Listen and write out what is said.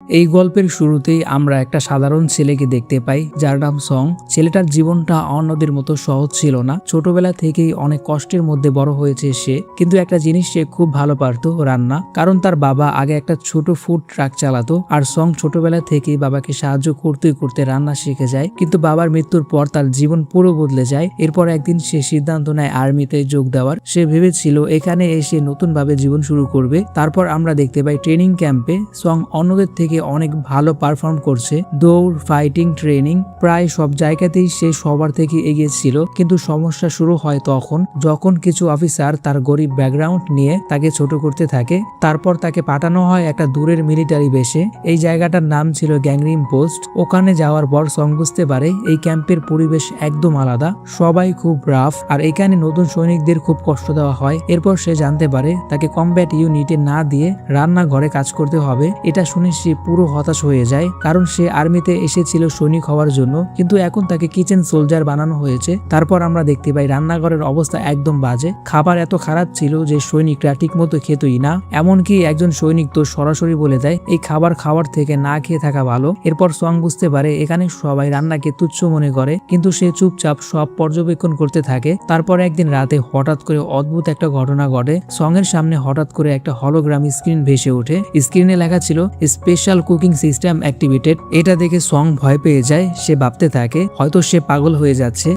এই গল্পের শুরুতেই আমরা একটা সাধারণ ছেলেকে দেখতে পাই যার নাম সং। ছেলেটার জীবনটা অন্যদের মতো সহজ ছিল না। ছোটবেলা থেকেই অনেক কষ্টের মধ্যে বড় হয়েছে সে, কিন্তু একটা জিনিস সে খুব ভালো পারতো, রান্না। কারণ তার বাবা আগে একটা ছোট ফুড ট্রাক চালাতো, আর সং ছোটবেলা থেকেই বাবাকে সাহায্য করতে করতে রান্না শিখে যায়। কিন্তু বাবার মৃত্যুর পর তার জীবন পুরো বদলে যায়। এরপর একদিন সে সিদ্ধান্ত নেয় আর্মিতে যোগ দেওয়ার। সে ভেবেছিল এখানে এসে নতুন ভাবে জীবন শুরু করবে। তারপর আমরা দেখতে পাই ট্রেনিং ক্যাম্পে সং অন্যদের থেকে অনেক ভালো পারফর্ম করছে। দৌড়, ফাইটিং, ট্রেনিং, প্রায় সব জায়গাতেই সে সবার থেকে এগিয়ে ছিল। কিন্তু সমস্যা শুরু হয় তখন যখন কিছু অফিসার তার গরিব ব্যাকগ্রাউন্ড নিয়ে তাকে ছোট করতে থাকে। তারপর তাকে পাঠানো হয় একটা দূরের মিলিটারি বেসে। এই জায়গাটার নাম ছিল গ্যাংরিম পোস্ট। ওখানে যাওয়ার পর সং বুঝতে পারে এই ক্যাম্পের পরিবেশ একদম আলাদা, সবাই খুব রাফ, আর এখানে নতুন সৈনিকদের খুব কষ্ট দেওয়া হয়। এরপর সে জানতে পারে তাকে কমব্যাট ইউনিটে না দিয়ে রান্নাঘরে কাজ করতে হবে। এটা শুনে সে পুরো হতাশ হয়ে যায়, কারণ সে আর্মিতে এসেছিল সৈনিক হওয়ার জন্য, কিন্তু এখন তাকে কিচেন সোলজার বানানো হয়েছে। তারপর আমরা দেখতে পাই রান্নাঘরের অবস্থা একদম বাজে। খাবার এত খারাপ ছিল যে সৈনিকরা ঠিক মতো খেতই না। এমনকি একজন সৈনিক তো সরাসরি বলে দেয় এই খাবার খাওয়ার থেকে না খেয়ে থাকা ভালো। এরপর সং বুঝতে পারে এখানে সবাই রান্নাকে তুচ্ছ মনে করে, কিন্তু সে চুপচাপ সব পর্যবেক্ষণ করতে থাকে। তারপর একদিন রাতে হঠাৎ করে অদ্ভুত একটা ঘটনা ঘটে। সং এর সামনে হঠাৎ করে একটা হলোগ্রাম স্ক্রিন ভেসে ওঠে। স্ক্রিনে লেখা ছিল স্পেশাল কুকিং সিস্টেম অ্যাক্টিভেটেড। এটা দেখে সং ভয় পেয়ে যায়। সে ভাবতে থাকে হয়তো সে পাগল হয়ে যাচ্ছে।